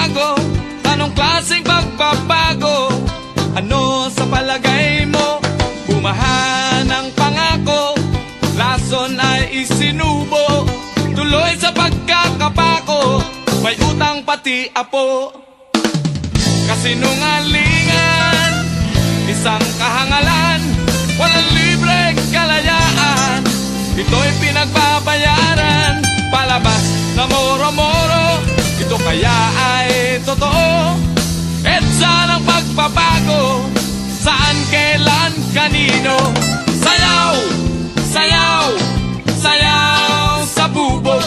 pagbabago? Anong klaseng pagbabago? Ano sa palagay mo? Bumahan ng pangako, rason ay isinubo, tuloy sa pagkakapako, may utang pati apo. Kasinungalingan, isang kahangalan, walang libreng kalayaan, ito'y pinagbabayaran, palabas na moro-moro, ito kaya ay totoo. EDSA ng pagbabago, saan, kailan, kanino? Sayaw, sayaw, sayaw sa bubog,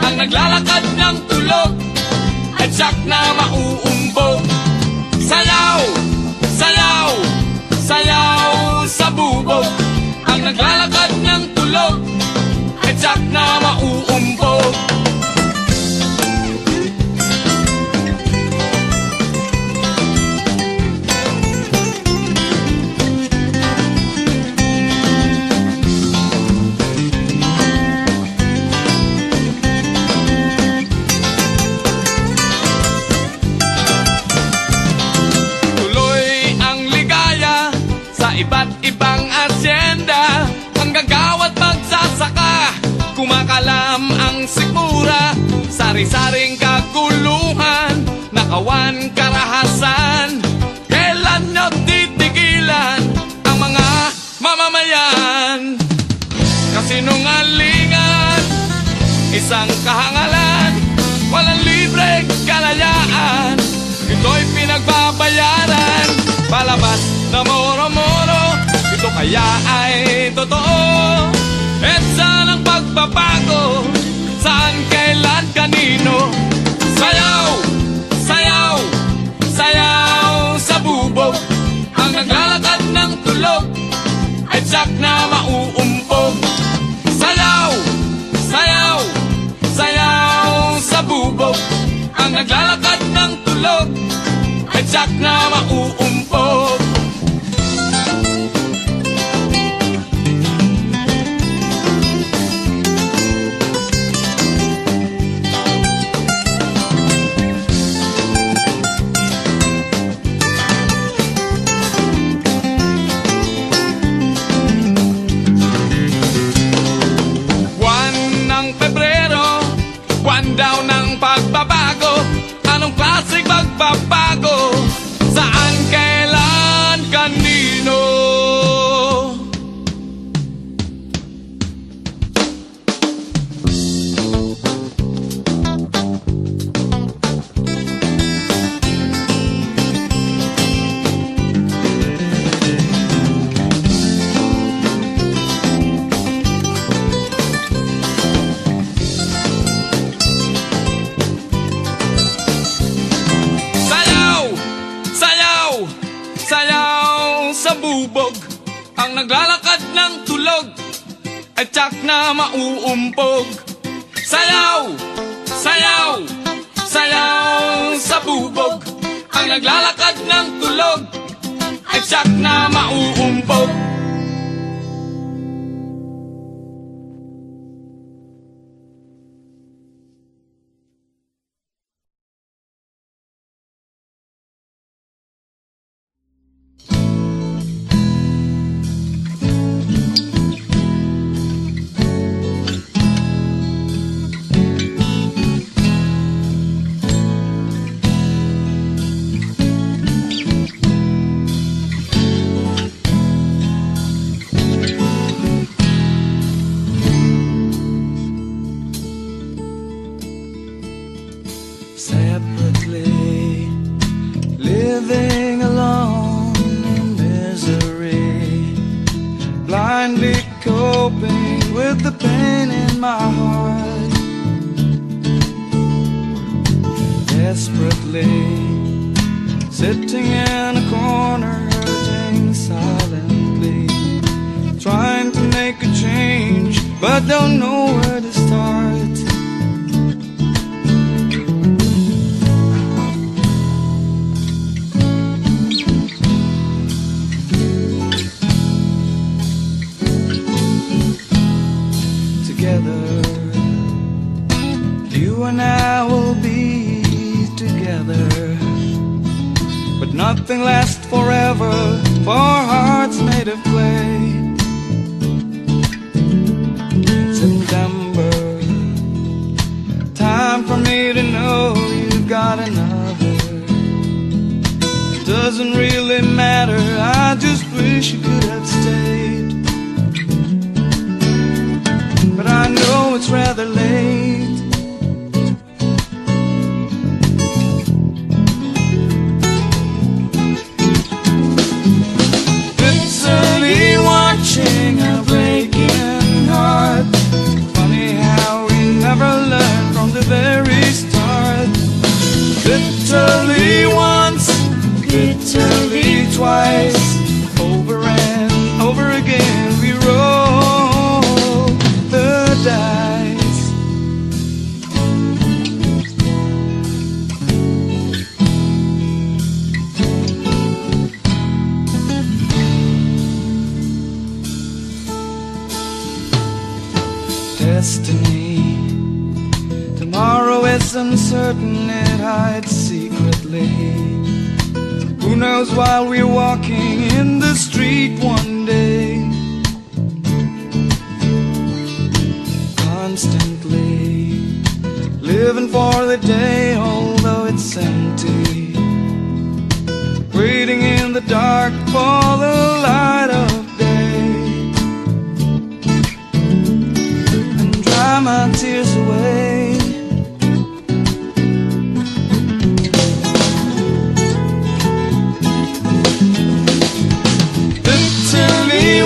ang naglalakad ng tulog ay tiyak na mauumbog. Sayaw, sayaw, sayaw sa bubog, ang naglalakad ng tulog ay tiyak na mauumbog. Iba't ibang asyenda, manggagawa at magsasaka, kumakalam ang sikmura, sari-saring kaguluhan, nakawan karahasan. Kailan nyo titigilan ang mga mamamayan? Kasinungalingan, isang kahangalan, walang libreng kalayaan, ito'y pinagbabayaran, palabas na moro-moro, ito kaya ay totoo. EDSA ng pagbabago, saan, kailan, kanino? Sayaw, sayaw, sayaw sa bubog, ang naglalakad ng tulog ay tiyak na mauumpog. Sayaw, sayaw, sayaw sa bubog, ang naglalakad ng tulog ay tiyak na mauumpog. Daw ng pagbabago, anong klaseng pagbabago? Saan, kailan, kanino? Sayaw sa bubog, ang naglalakad ng tulog ay tiyak na mauumpog. Sayaw, sayaw, sayaw sa bubog, ang naglalakad ng tulog ay tiyak na mauumpog. Separately, living alone in misery, blindly coping with the pain in my heart. Desperately, sitting in a corner, hurting silently, trying to make a change, but don't know where to start. You and I will be together nothing lasts forever for hearts made of clay. September, time for me to know you've got another. It doesn't really matter, I just wish you could have stayed. But I know it's rather late. Bitterly watching a breaking heart. Funny how we never learned from the very start. Bitterly once, bitterly twice, over and over again we roll the dice. Destiny, tomorrow is uncertain, it hides secretly. Who knows while we're walking in the street one day. Constantly living for the day, although it's empty. Waiting in the dark for the light of day. And dry my tears away.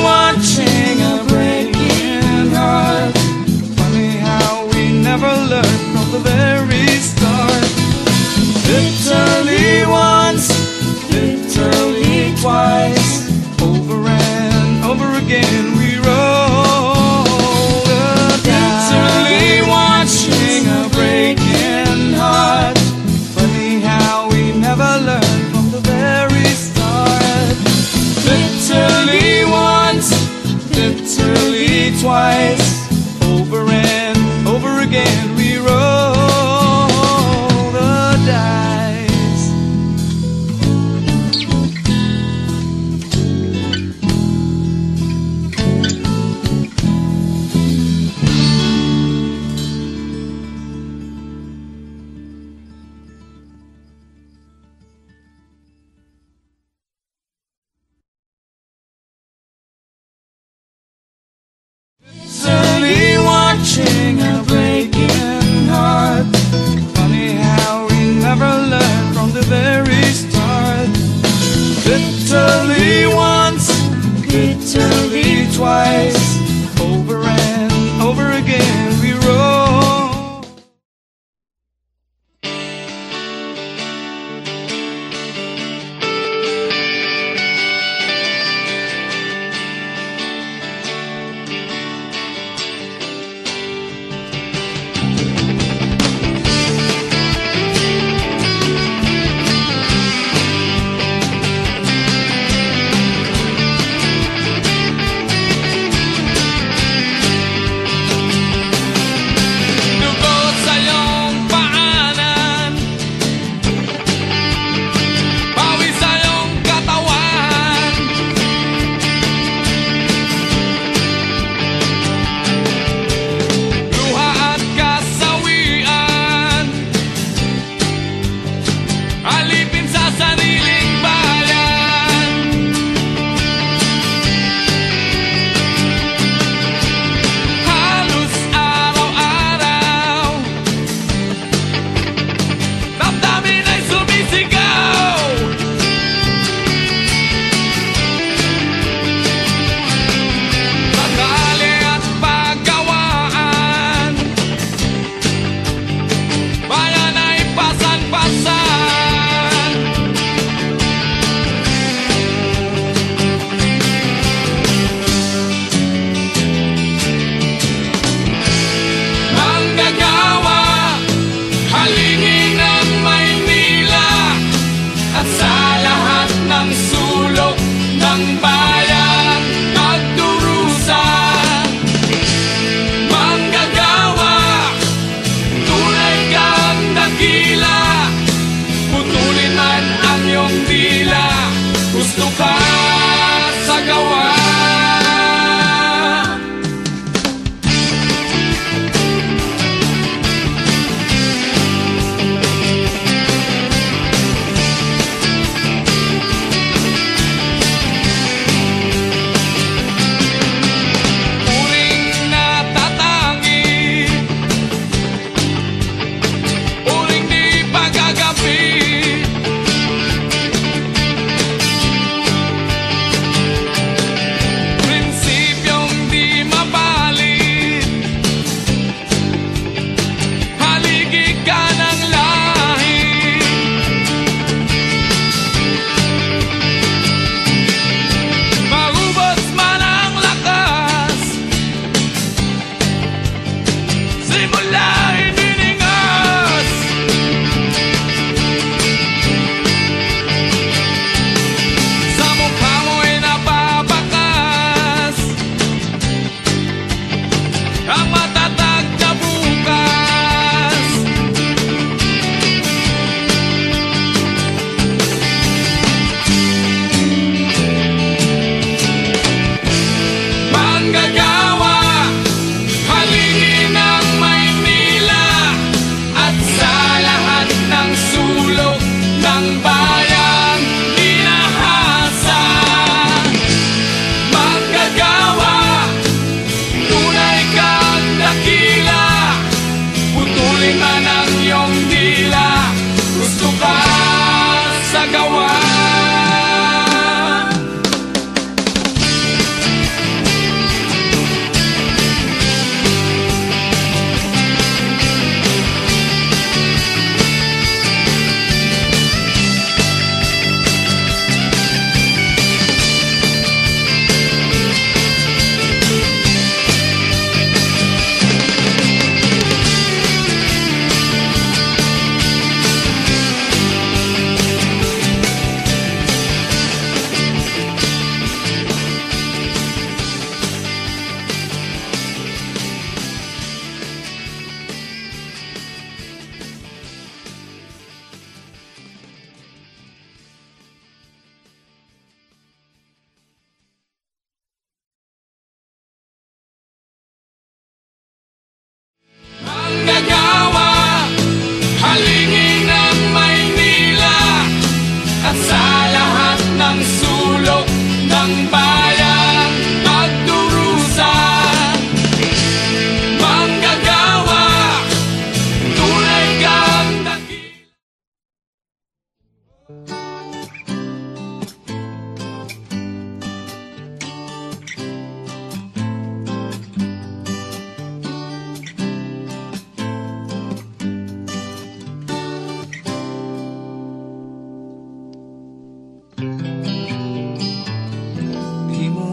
Watching a breaking heart. Funny how we never learned from the very start. Bitterly once, bitterly twice, over and over again we roll the dice. Bitterly watching a breaking heart. Funny how we never learned from the very start. Bitterly once, bitterly twice, over and over again we roll the dice. Watching a breaking heart. Funny how we never learned from the very start. Bitterly once, bitterly twice, over and over again we roll.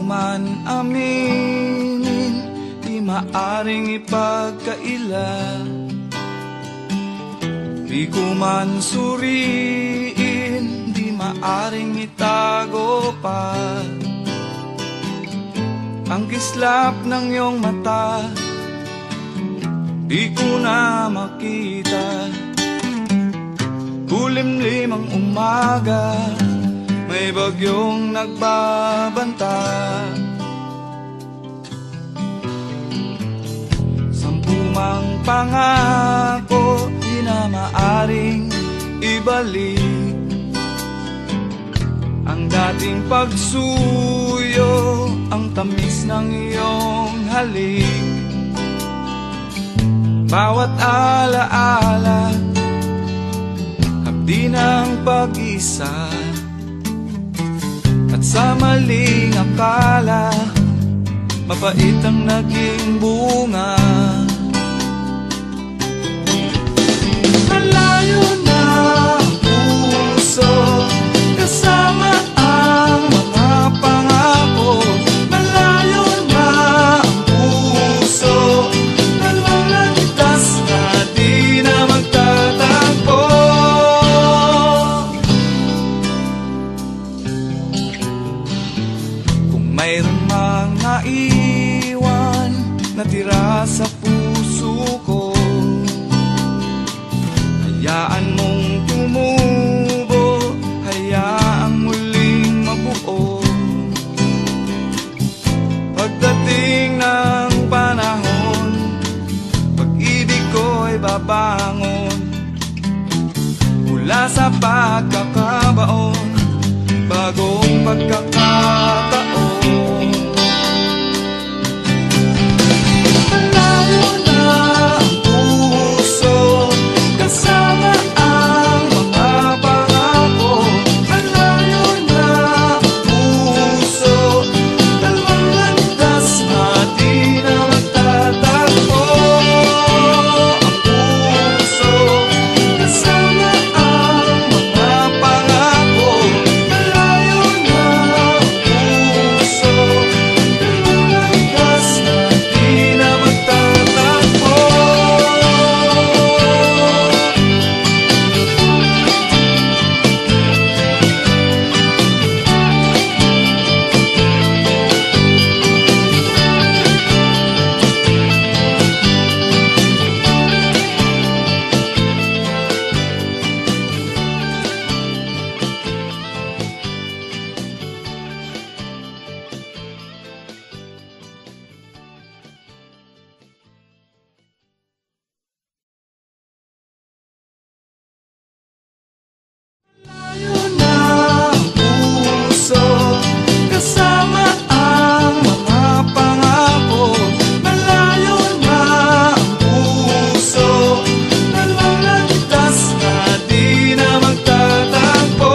man aminin, di maaring ipagkaila. Di ko man suriin, di maaring itago pa. Ang kislap ng iyong mata, di ko na makita. Kulimlim ang umaga, may bagyong nagbabanta. Sampumang pangako, di na maaring ibalik. Ang dating pagsuyo, ang tamis ng iyong halik. Bawat alaala, habdi ng pag-isa. At sa maling akala, mapait ang naging bunga. Malayo na ang puso, kasama ang mga pangako. Malayo na ang puso, dalawang landas na di na magtatagpo. Mayroon mang naiwan na tira sa puso ko, hayaan mong tumubo, hayaang muling mabuo. Pagdating ng panahon, pag-ibig ko'y babangon. Mula sa pagkakabaon, bagong pagkakataon. Malayo na ang puso, kasama ang mga pangako. Malayo na ang puso, dalawang landas na di na magtatagpo. Ang puso, kasama ang mga pangako. Malayo na ang puso, dalawang landas na di na magtatagpo. Malayo na ang puso, kasama ang mga pangako. Malayo na ang puso, dalawang landas na di na magtatagpo.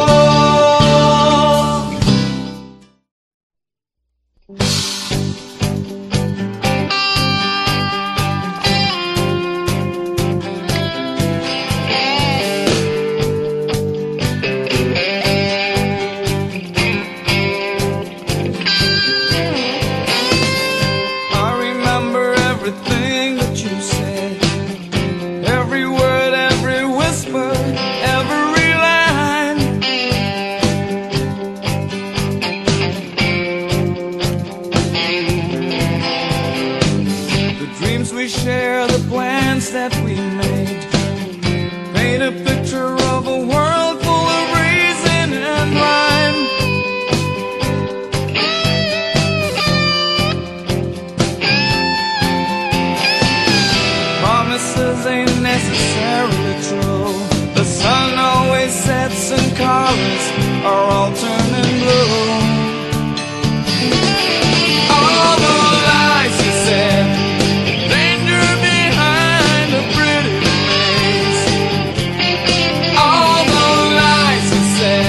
I remember everything that you said, every word, every whisper, every line. The dreams we share, the plans that we made, paint a picture of a world full of reason and rhyme. Promises ain't necessarily true. The sun always sets and colors are all turning blue. All the lies you said, danger behind a pretty face. All the lies you said,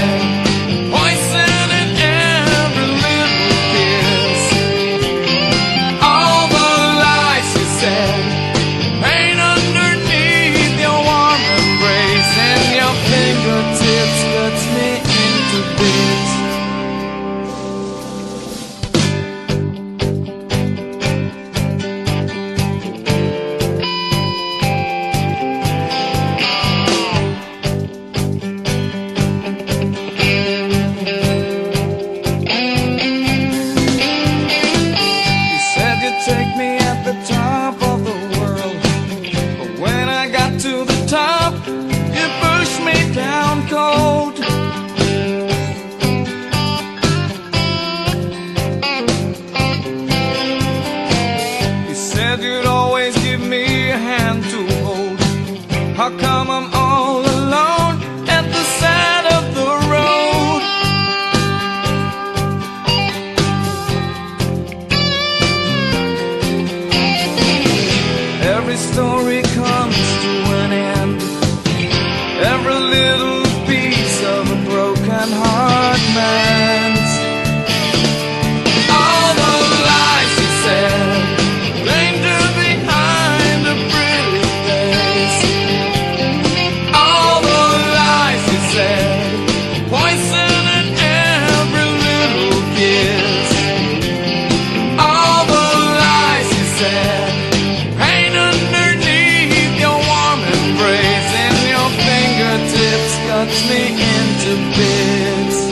cuts me into bits.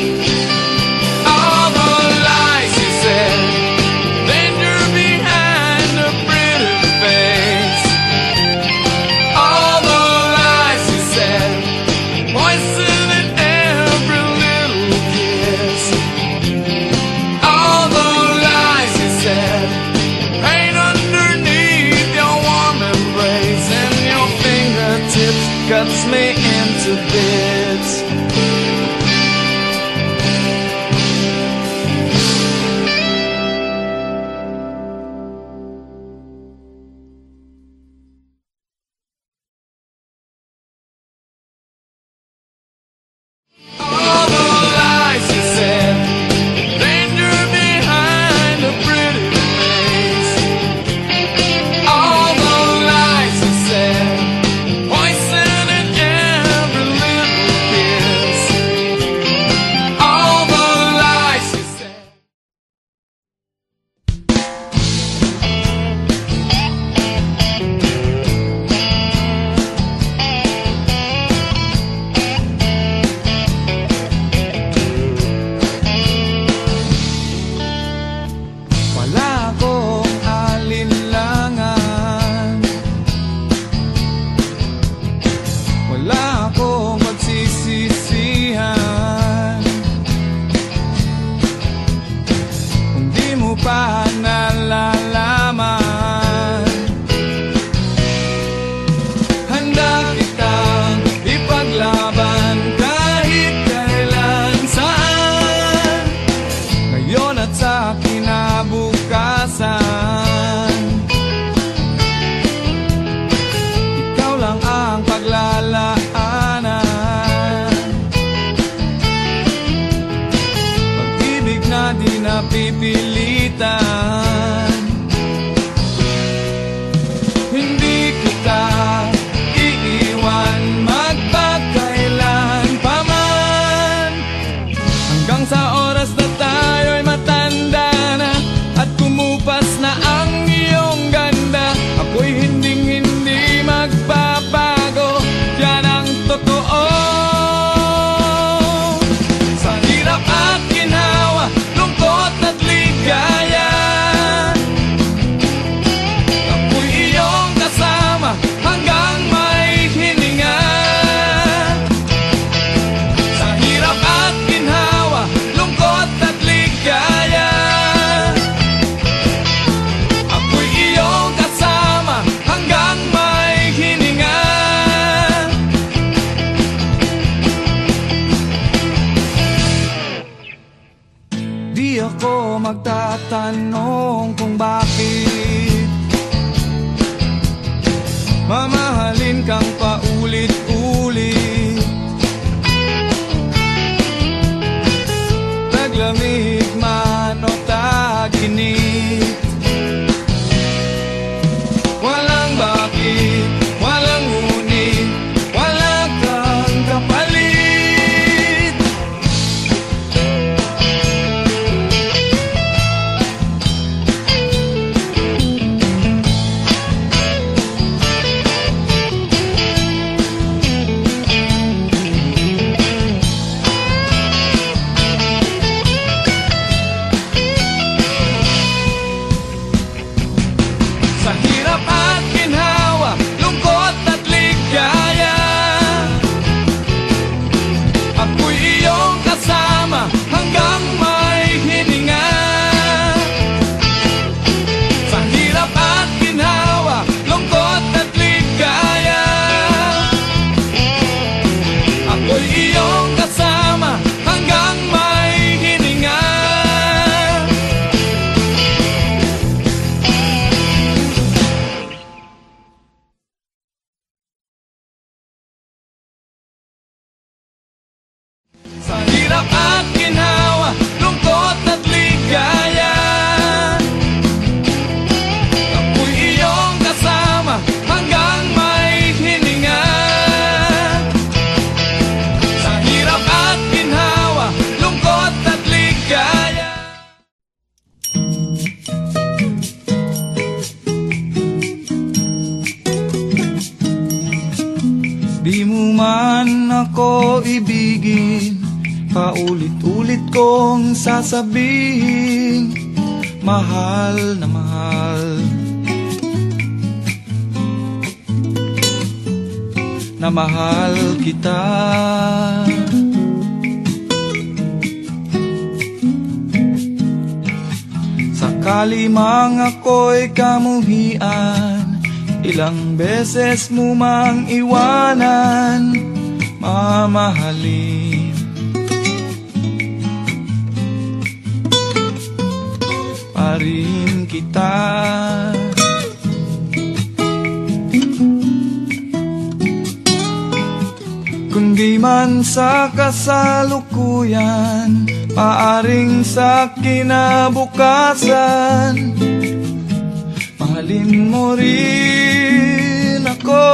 All the lies he said, danger behind a pretty face. All the lies he said, poison in every little kiss. All the lies he said, pain underneath your warm embrace, and your fingertips cuts me into bits. All the lies he said, danger behind a pretty face. All the lies he said, poison in every little kiss. All the lies he said. Wala akong alinlangan, wala akong pagsisisihan. Kung di mo pa nalalaman, handa kitang ipaglaban kahit kailan saan, ngayon at sa kinabukasan. Ikaw lang ang paglalaanan, pag-ibig na di napipilitan. Hindi kita iiwan magpakailan pa man, hanggang sa oras na tayo'y matanda na at kumupas na ang iyong ganda. Ako'y hinding-hindi magbabago, yan ang totoo. Sa hirap at ginhawa, lungkot at ligaya, ako'y iyong kasama hanggang may hininga. Sa hirap at ginhawa, lungkot at ligaya, ako'y iyong kasama hanggang may hininga. Di ako magtatanong kung bakit mamahalin kang paulit-ulit. Taglamig man o taginit, walang bakit, walang ngunit, wala kang kapalit. Sa hirap at ginhawa, lungkot at ligaya, ako'y iyong kasama hanggang may hininga. Sa hirap at ginhawa, lungkot at ligaya, ako'y iyong kasama hanggang may hininga. Sa hirap at ginhawa, lungkot at ligaya, ako'y iyong kasama hanggang may hininga. Sa hirap at ginhawa, lungkot at ligaya. Di mo man ako ibigin, paulit-ulit kong sasabihin, mahal na mahal, na mahal kita. Sakali mang ako'y kamuhian, ilang beses mo mang iwanan, mamahalin. Pa rin kita. Kundi man sa kasalukuyan, paaring sa kinabukasan, mahalin mo rin ako.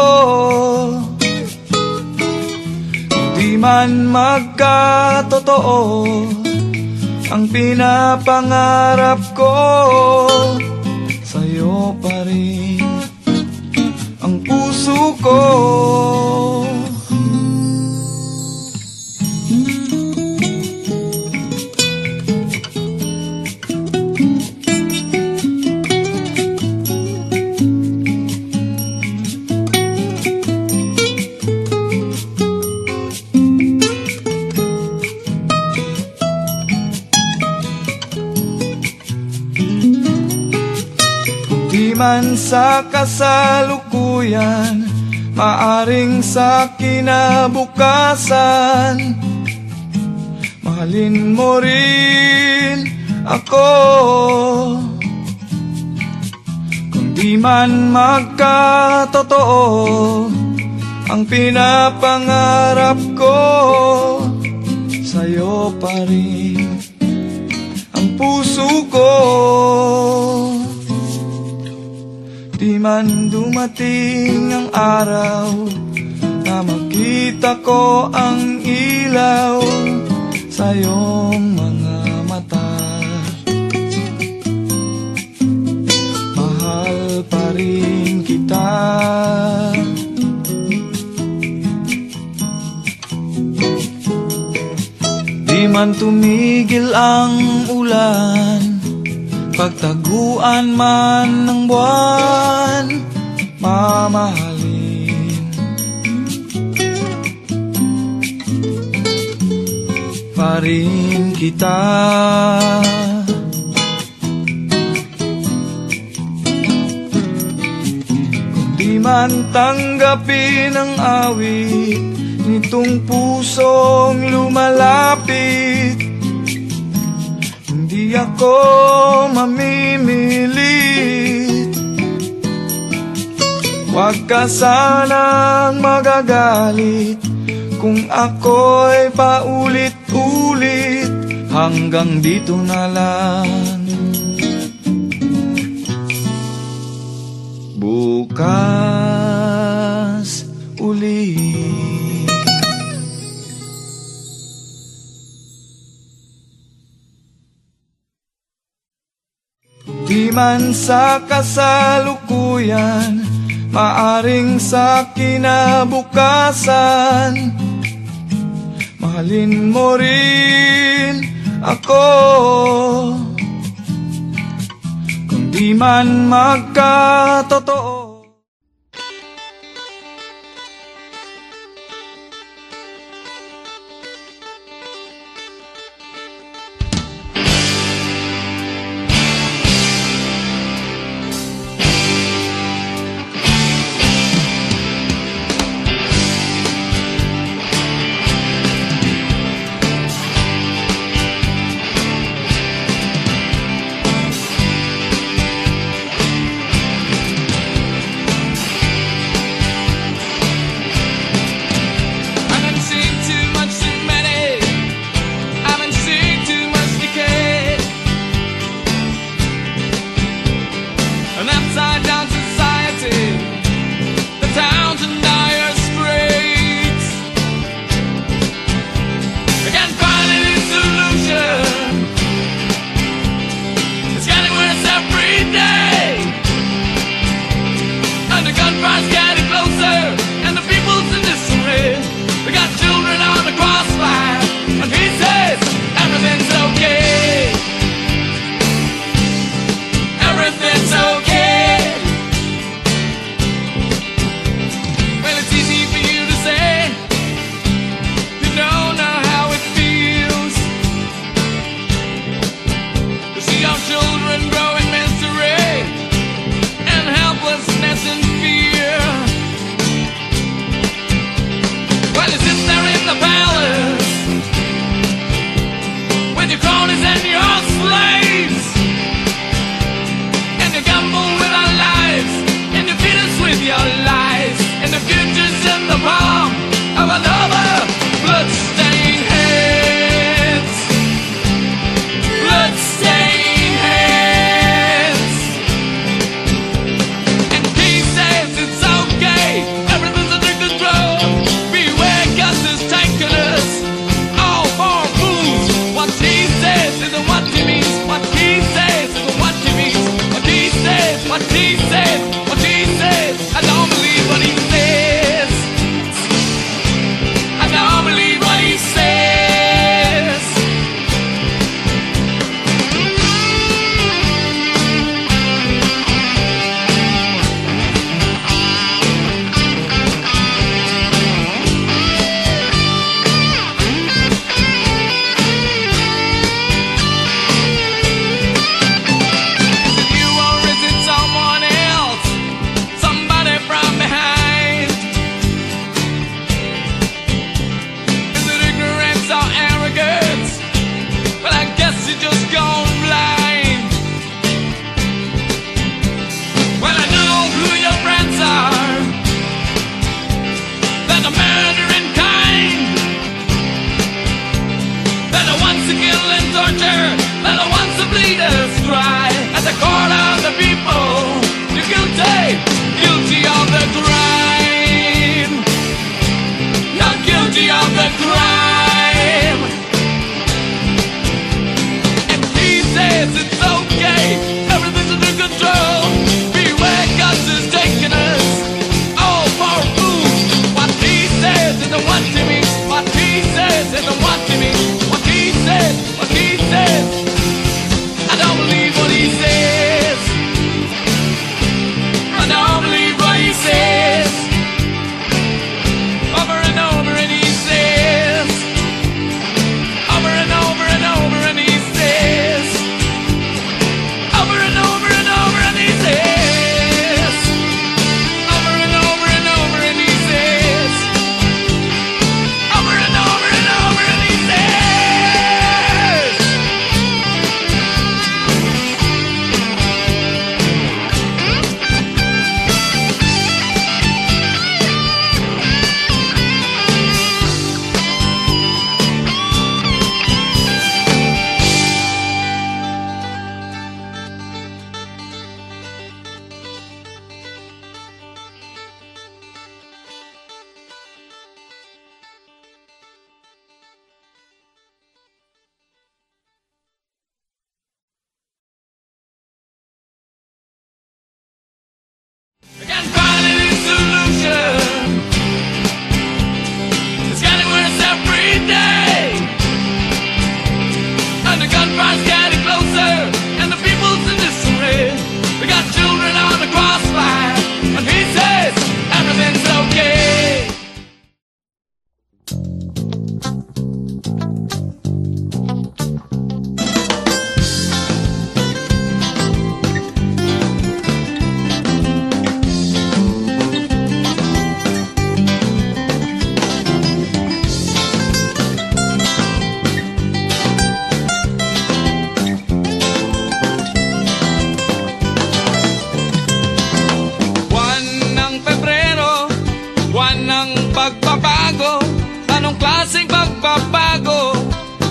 Di man magkatotoo ang pinapangarap ko, sa'yo pa rin ang puso ko. Di man sa kasalukuyan, maaring sa kinabukasan, mahalin mo rin ako. Kung di man magkatotoo ang pinapangarap ko, sa'yo pa rin ang puso ko. Di man dumating ang araw na makita ko ang ilaw sa iyong mga mata, mahal pa rin kita. Di man tumigil ang ulan, pagtaguan man ng buwan, mamahalin pa rin kita. Kung di man tanggapin ang awit nitong pusong lumalapit, di ako mamimilit. Huwag ka sanang magagalit kung ako'y paulit-ulit, hanggang dito na lang. Bukas ulit. Di man sa kasalukuyan, maaring sa kinabukasan, mahalin mo rin ako. Kung di man magkatotoo.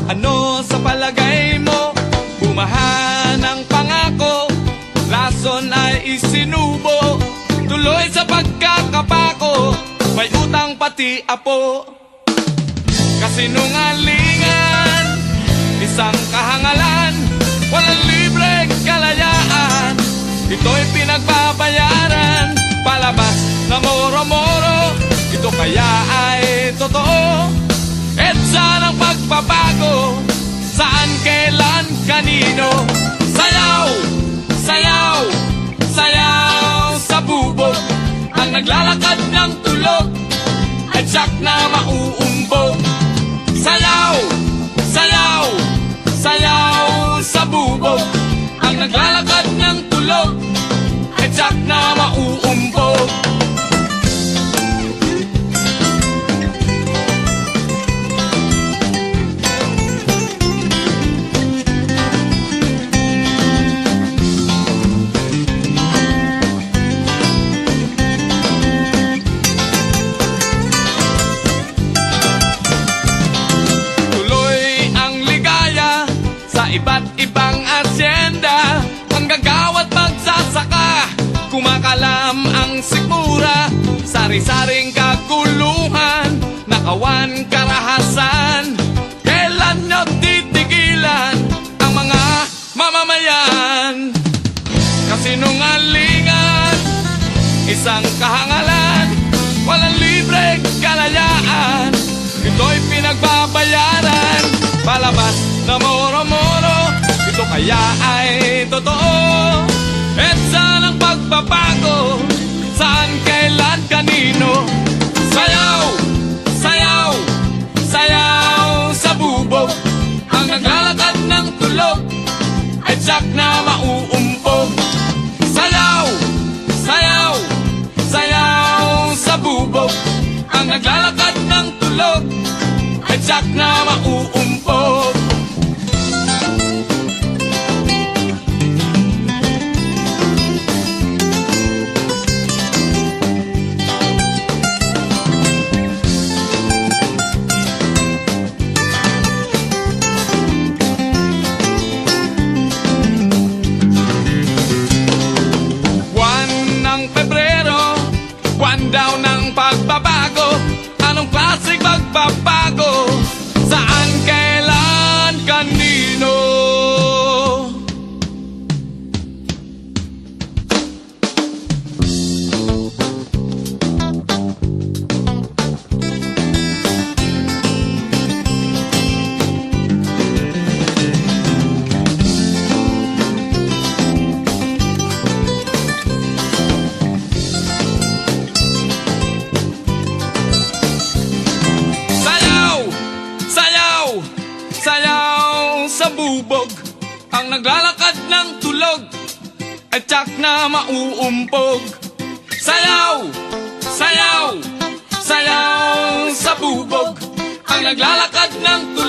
Ano sa palagay mo? Bumahan ang pangako, rason ay isinubo, tuloy sa pagkakapako, may utang pati apo. Kasinungalingan, isang kahangalan, walang libreng kalayaan, ito'y pinagbabayaran, palabas na moro-moro, ito kaya ay totoo. EDSA ng pagbabago, saan, kailan, kanino. Sayaw, sayaw, sayaw sa bubog, ang naglalakad ng tulog ay tiyak na mauumbog. Sayaw, sayaw, sayaw sa bubog, ang naglalakad ng tulog ay tiyak na mauumbog. Iba't ibang asyenda, ang gagawat magsasaka, kumakalam ang sikmura, sari-saring kaguluhan, nakawan karahasan. Kailan nyo titigilan ang mga mamamayan? Kasinungalingan, isang kahangalan, walang libreng kalayaan, ito'y pinagbabayaran, palabas na moro-moro, ito kaya ay totoo. EDSA ng pagbabago, saan, kailan, kanino. Sayaw, sayaw, sayaw sa bubog, ang naglalakad ng tulog ay tiyak na mauumpog. Sayaw, sayaw, sayaw sa bubog, ang naglalakad ng tulog ay tiyak na mauumpog. Buwan daw ng pagbabago, anong klaseng pagbabago? Saan, kailan, kanino? Sayaw sa bubog, ang naglalakad ng tulog ay tiyak na mauumpog. Sayaw, sayaw, sayaw sa bubog, ang naglalakad ng tulog